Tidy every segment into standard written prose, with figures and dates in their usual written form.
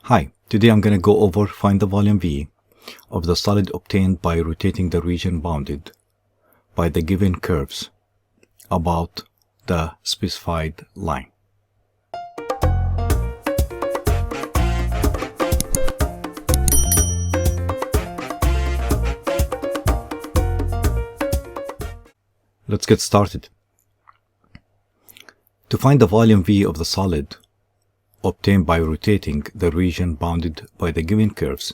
Hi, today I'm going to go over find the volume V of the solid obtained by rotating the region bounded by the given curves about the specified line. Let's get started. To find the volume V of the solid obtained by rotating the region bounded by the given curves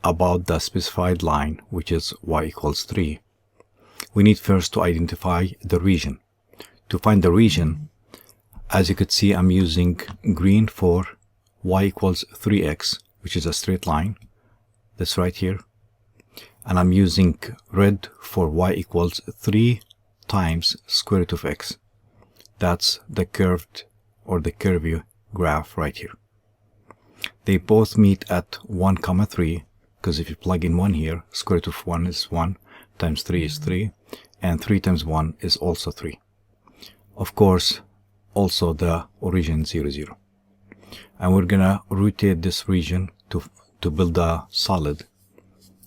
about the specified line, which is y equals 3, we need first to identify the region. To find the region, as you could see, I'm using green for y equals 3x, which is a straight line, this right here, and I'm using red for y equals 3 times square root of x. That's the curved or the curvy graph right here. They both meet at 1, 3, because if you plug in 1 here, square root of 1 is 1, times 3 is 3, and 3 times 1 is also 3. Of course, also the origin 0, 0. And we're gonna rotate this region to build a solid,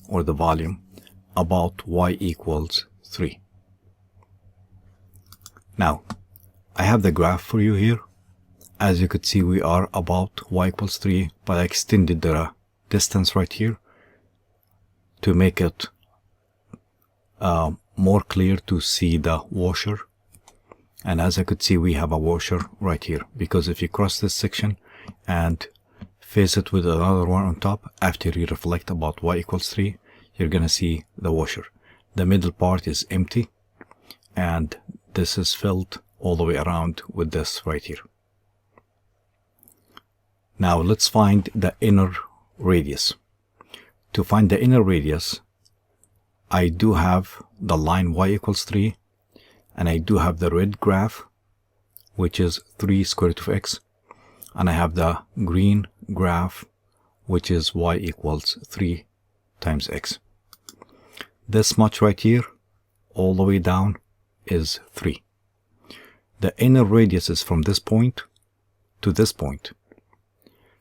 or the volume, about y equals 3. Now, I have the graph for you here. As you could see, we are about y equals 3, but I extended the distance right here to make it more clear to see the washer. And as I could see, we have a washer right here, because if you cross this section and face it with another one on top, after you reflect about y equals 3, you're gonna see the washer. The middle part is empty, and this is filled all the way around with this right here. Now let's find the inner radius. To find the inner radius, I do have the line y equals 3, and I do have the red graph, which is 3 square root of x, and I have the green graph, which is y equals 3 times x. This much right here, all the way down, is 3. The inner radius is from this point to this point.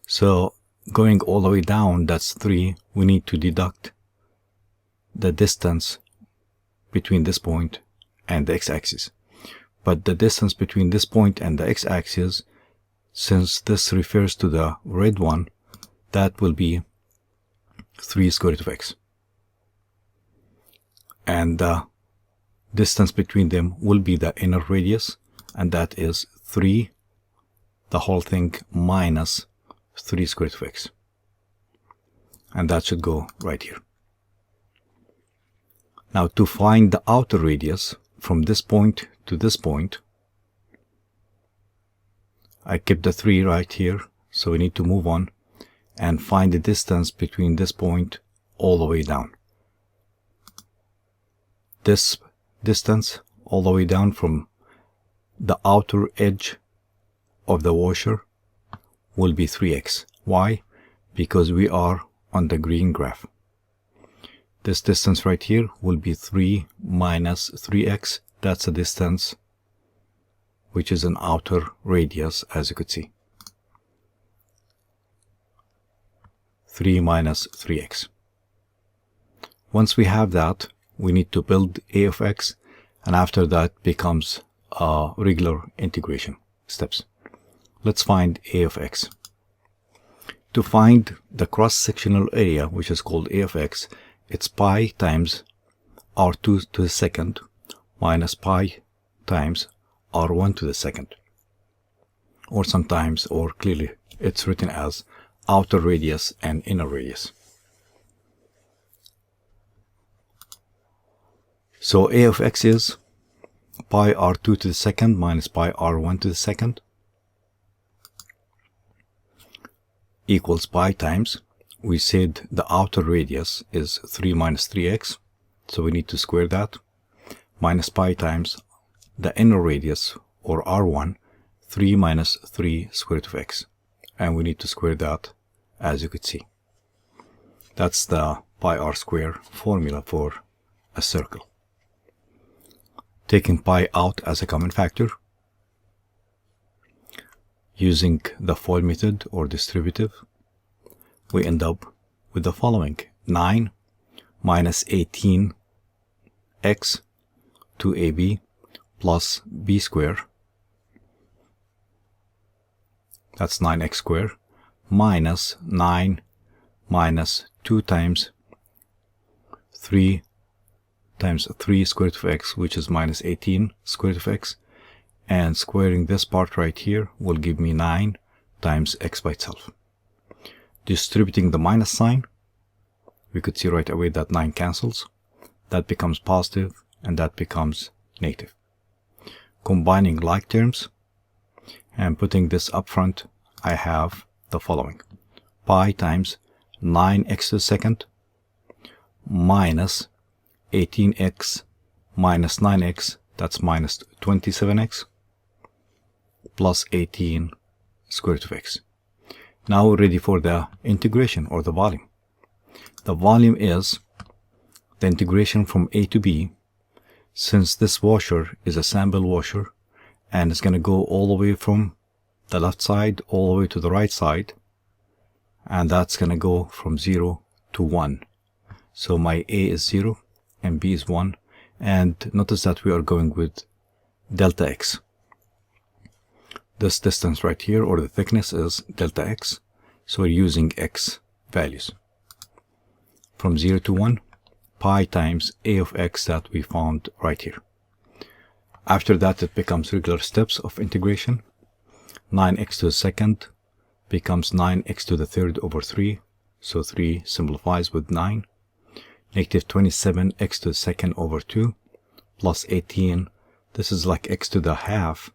So going all the way down, that's 3, we need to deduct the distance between this point and the x-axis. But the distance between this point and the x-axis, since this refers to the red one, that will be 3 square root of x. And the distance between them will be the inner radius, and that is 3, the whole thing, minus 3 square root of x. And that should go right here. Now to find the outer radius from this point to this point, I kept the 3 right here, so we need to move on and find the distance between this point all the way down. This distance all the way down from the outer edge of the washer will be 3x. Why? Because we are on the green graph. This distance right here will be 3 minus 3x. That's a distance which is an outer radius, as you could see. 3 minus 3x. Once we have that, we need to build a of x, and after that becomes regular integration steps. Let's find a of x. To find the cross-sectional area, which is called a of x, it's pi times r2 to the second minus pi times r1 to the second. Or sometimes, or clearly, it's written as outer radius and inner radius. So a of x is pi r2 to the second minus pi r1 to the second equals pi times, we said the outer radius is 3 minus 3x, so we need to square that, minus pi times the inner radius, or r1, 3 minus 3 square root of x, and we need to square that, as you could see. That's the pi r square formula for a circle. Taking pi out as a common factor, using the FOIL method or distributive, we end up with the following: 9 minus 18x 2ab plus b squared, that's 9x squared, minus 9 minus 2 times 3 times 3 square root of x, which is minus 18 square root of x, and squaring this part right here will give me 9 times x by itself. Distributing the minus sign, we could see right away that 9 cancels, that becomes positive, and that becomes negative. Combining like terms and putting this up front, I have the following: pi times 9x to the second minus 18x minus 9x, that's minus 27x, plus 18 square root of x. Now we're ready for the integration, or the volume. The volume is the integration from a to b. Since this washer is a sample washer and it's going to go all the way from the left side all the way to the right side, and that's going to go from 0 to 1. So my a is 0 and b is 1, and notice that we are going with delta x. This distance right here, or the thickness, is delta x, so we're using x values. From 0 to 1, pi times a of x that we found right here. After that, it becomes regular steps of integration. 9x to the second becomes 9x to the third over 3, so 3 simplifies with 9. Negative 27x to the second over 2 plus 18, this is like x to the half,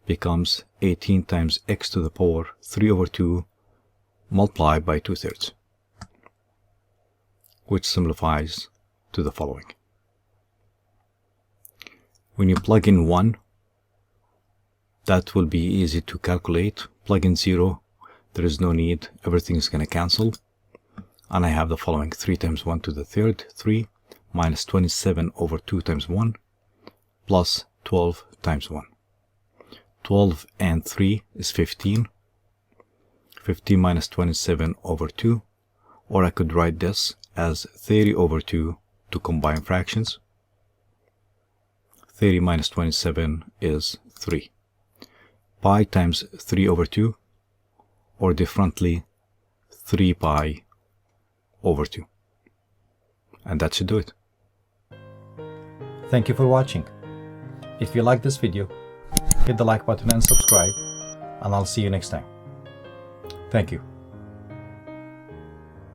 becomes 18 times x to the power 3 over 2 multiplied by 2/3, which simplifies to the following. When you plug in 1, that will be easy to calculate. Plug in 0, there is no need, everything is going to cancel. And I have the following: 3 times 1 to the third, 3, minus 27 over 2 times 1, plus 12 times 1. 12 and 3 is 15. 15 minus 27 over 2, or I could write this as 30 over 2 to combine fractions. 30 minus 27 is 3. Pi times 3 over 2, or differently 3 pi over 2. And that should do it. Thank you for watching. If you like this video, hit the like button and subscribe, and I'll see you next time. Thank you.